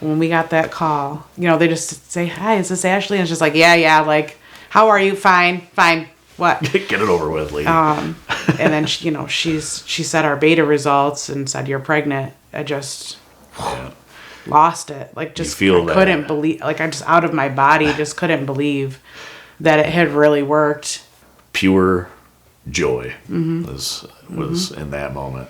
When we got that call, they just say, "Hi, is this Ashley?" And it's just like, yeah, like, how are you? Fine. What? Get it over with, lady. And then, she said our beta results and said, "You're pregnant." I just lost it. Like, just couldn't believe, like, I just out of my body, just couldn't believe that it had really worked. Pure joy was in that moment.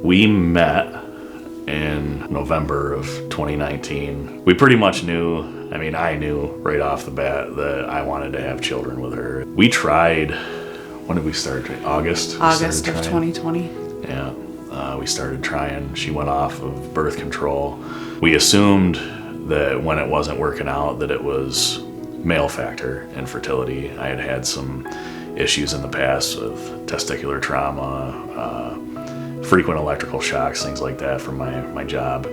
We met in November of 2019. We pretty much knew, I knew right off the bat that I wanted to have children with her. We tried, when did we start? August of 2020. Yeah, we started trying. She went off of birth control. We assumed that when it wasn't working out that it was male factor infertility. I had some issues in the past with testicular trauma, frequent electrical shocks, things like that from my job.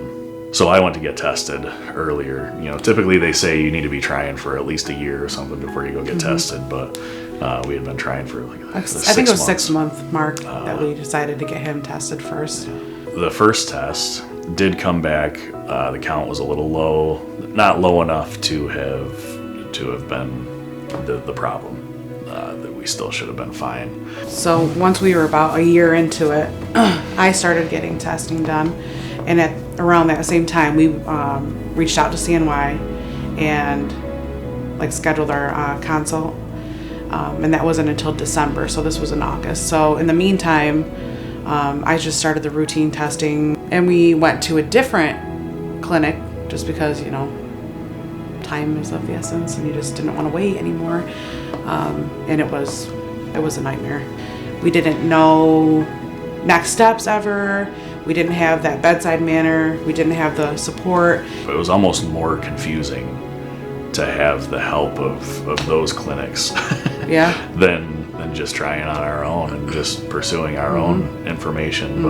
So I went to get tested earlier. Typically they say you need to be trying for at least a year or something before you go get tested, but we had been trying for I think it was 6 month mark that we decided to get him tested first. The first test did come back. The count was a little low, not low enough to have been the problem. That we still should have been fine. So once we were about a year into it, I started getting testing done, and at around that same time, we reached out to CNY and scheduled our consult, and that wasn't until December. So this was in August. So in the meantime, I just started the routine testing, and we went to a different clinic just because time is of the essence, and you just didn't want to wait anymore. And it was a nightmare. We didn't know next steps ever. We didn't have that bedside manner. We didn't have the support. It was almost more confusing to have the help of those clinics than just trying on our own and just pursuing our own information.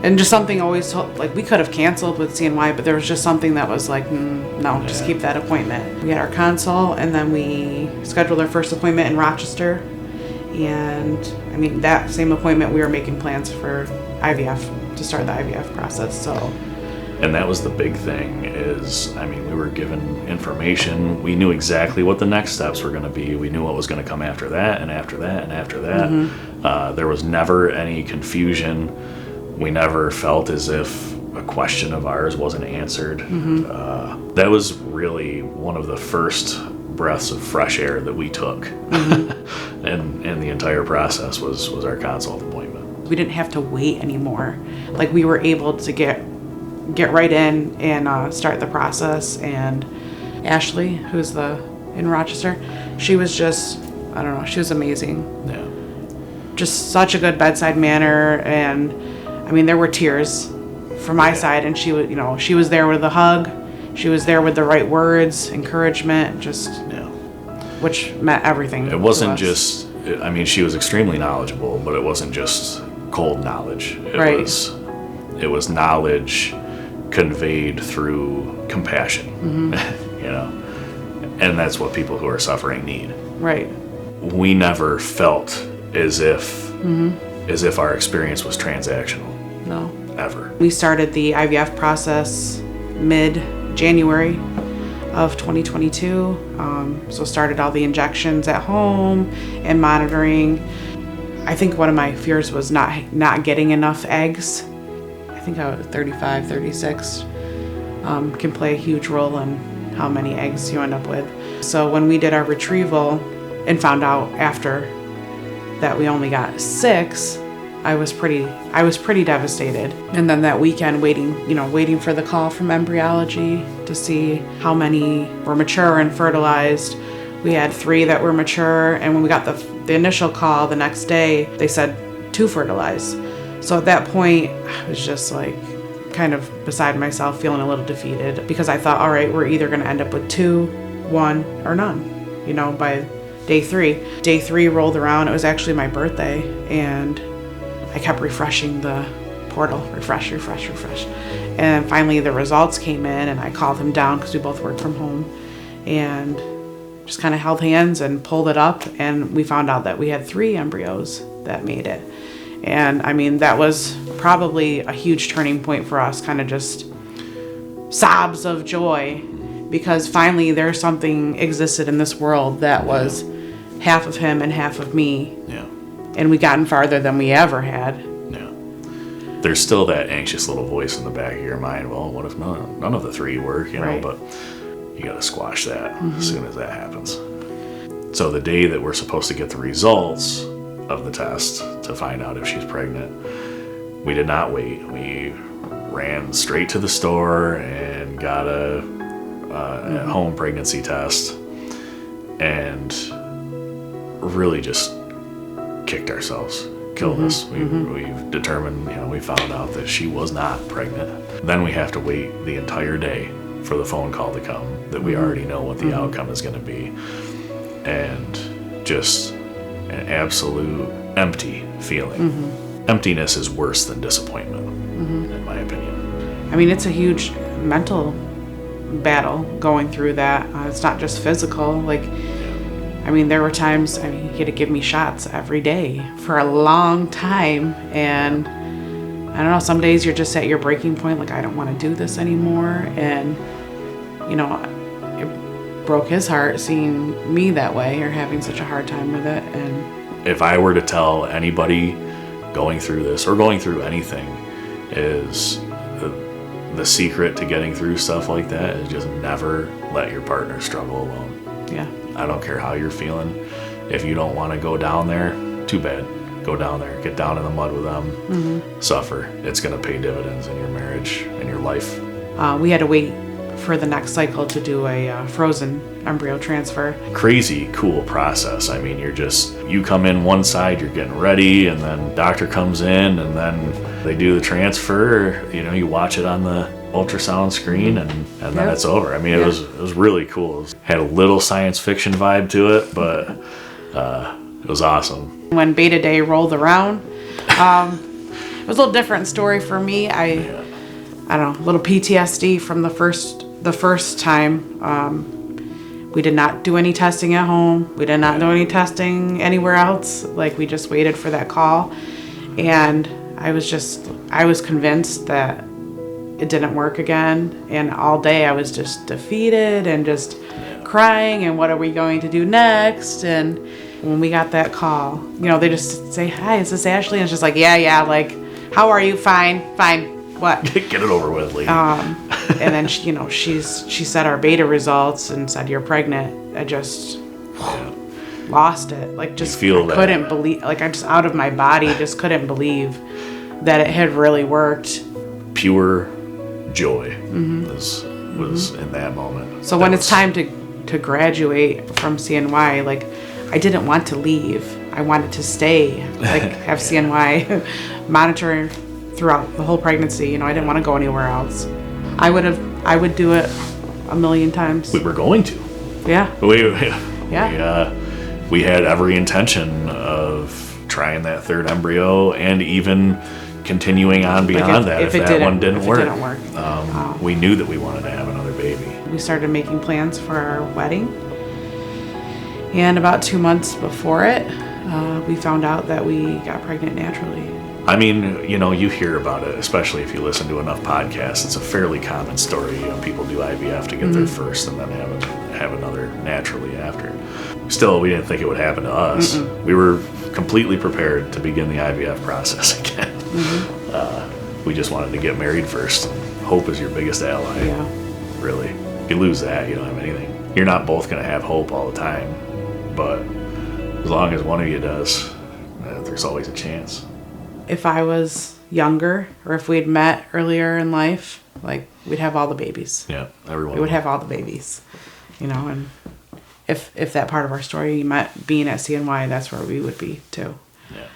And just something always we could have canceled with CNY, but there was just something that was no, just keep that appointment. We had our consult, and then we scheduled our first appointment in Rochester. And that same appointment, we were making plans for IVF, to start the IVF process. So, and that was the big thing is, we were given information. We knew exactly what the next steps were going to be. We knew what was going to come after that and after that and after that. There was never any confusion. We never felt as if a question of ours wasn't answered. That was really one of the first breaths of fresh air that we took. and the entire process was our consult appointment. We didn't have to wait anymore. We were able to get right in and start the process. And Ashley, who's in Rochester, she was just, she was amazing. Yeah. Just such a good bedside manner, and there were tears from my side, and she was there with a hug. She was there with the right words, encouragement, which meant everything. It wasn't just, she was extremely knowledgeable, but it wasn't just cold knowledge. It was knowledge conveyed through compassion, and that's what people who are suffering need. Right. We never felt as if our experience was transactional. No. Ever. We started the IVF process mid-January of 2022. So started all the injections at home and monitoring. I think one of my fears was not getting enough eggs. I think I was 35, 36. Can play a huge role in how many eggs you end up with. So when we did our retrieval and found out after that we only got 6, I was pretty devastated. And then that weekend waiting for the call from embryology to see how many were mature and fertilized. We had 3 that were mature, and when we got the initial call the next day, they said 2 fertilized. So at that point, I was just kind of beside myself, feeling a little defeated, because I thought, all right, we're either going to end up with 2, 1, or none, by day 3. Day 3 rolled around. It was actually my birthday, and I kept refreshing the portal, refresh. And finally the results came in, and I called him down because we both worked from home, and just kind of held hands and pulled it up, and we found out that we had 3 embryos that made it. And I mean, that was probably a huge turning point for us, kind of just sobs of joy, because finally there's something existed in this world that was half of him and half of me. Yeah. And we gotten farther than we ever had. Yeah. There's still that anxious little voice in the back of your mind. Well, what if none of the three work, you know, Right. but you got to squash that as soon as that happens. So the day that we're supposed to get the results of the test to find out if she's pregnant, we did not wait. We ran straight to the store and got a at-home pregnancy test, and really just kicked ourselves, killed us. We've determined, you know, we found out that she was not pregnant. Then we have to wait the entire day for the phone call to come that we already know what the outcome is going to be, and just an absolute empty feeling. Emptiness is worse than disappointment, in my opinion. I mean, it's a huge mental battle going through that. It's not just physical. Like, I mean, there were times, I mean, he had to give me shots every day for a long time. And I don't know, some days you're just at your breaking point, like, I don't want to do this anymore. And, you know, it broke his heart seeing me that way, or having such a hard time with it. And if I were to tell anybody going through this or going through anything, is the secret to getting through stuff like that is just never let your partner struggle alone. yeah, I don't care how you're feeling. If you don't want to go down there, too bad. Go down there. Get down in the mud with them. Suffer. It's going to pay dividends in your marriage and your life. we had to wait for the next cycle to do a frozen embryo transfer. Crazy cool process. I mean, you come in one side, you're getting ready, and then doctor comes in, and then they do the transfer. You know, you watch it on the ultrasound screen, and then it's over. I mean, it was really cool. It had a little science fiction vibe to it, but it was awesome. When beta day rolled around, it was a little different story for me. I don't know, a little PTSD from the first time. We did not do any testing at home. We did not do any testing anywhere else. Like, we just waited for that call. And I was convinced that it didn't work again. And all day I was just defeated and just crying, and what are we going to do next? And when we got that call, you know, they just say, "Hi, is this Ashley?" And it's just like, yeah, like, how are you? Fine. What? Get it over with, lady. And then she said our beta results and said, "You're pregnant." I just lost it. Like, just couldn't believe. Like, I just out of my body, just couldn't believe that it had really worked. Pure joy was in that moment. So when it's time to graduate from CNY, like, I didn't want to leave. I wanted to stay. Like, have CNY monitor throughout the whole pregnancy. You know, I didn't want to go anywhere else. I would do it a million times. We were going to. Yeah. We had every intention of trying that third embryo, and even continuing on beyond that if that one didn't work. We knew that we wanted to have another baby. We started making plans for our wedding. And about 2 months before it, we found out that we got pregnant naturally. I mean, you know, you hear about it, especially if you listen to enough podcasts. It's a fairly common story. You know, people do IVF to get their first and then have another naturally after. Still, we didn't think it would happen to us. We were completely prepared to begin the IVF process again. We just wanted to get married first. Hope is your biggest ally. Yeah. Really. If you lose that, you don't have anything. You're not both going to have hope all the time, but as long as one of you does, there's always a chance. If I was younger, or if we'd met earlier in life, like, we'd have all the babies. Yeah, everyone. We would have all the babies, you know. And if that part of our story meant being at CNY, that's where we would be too. Yeah.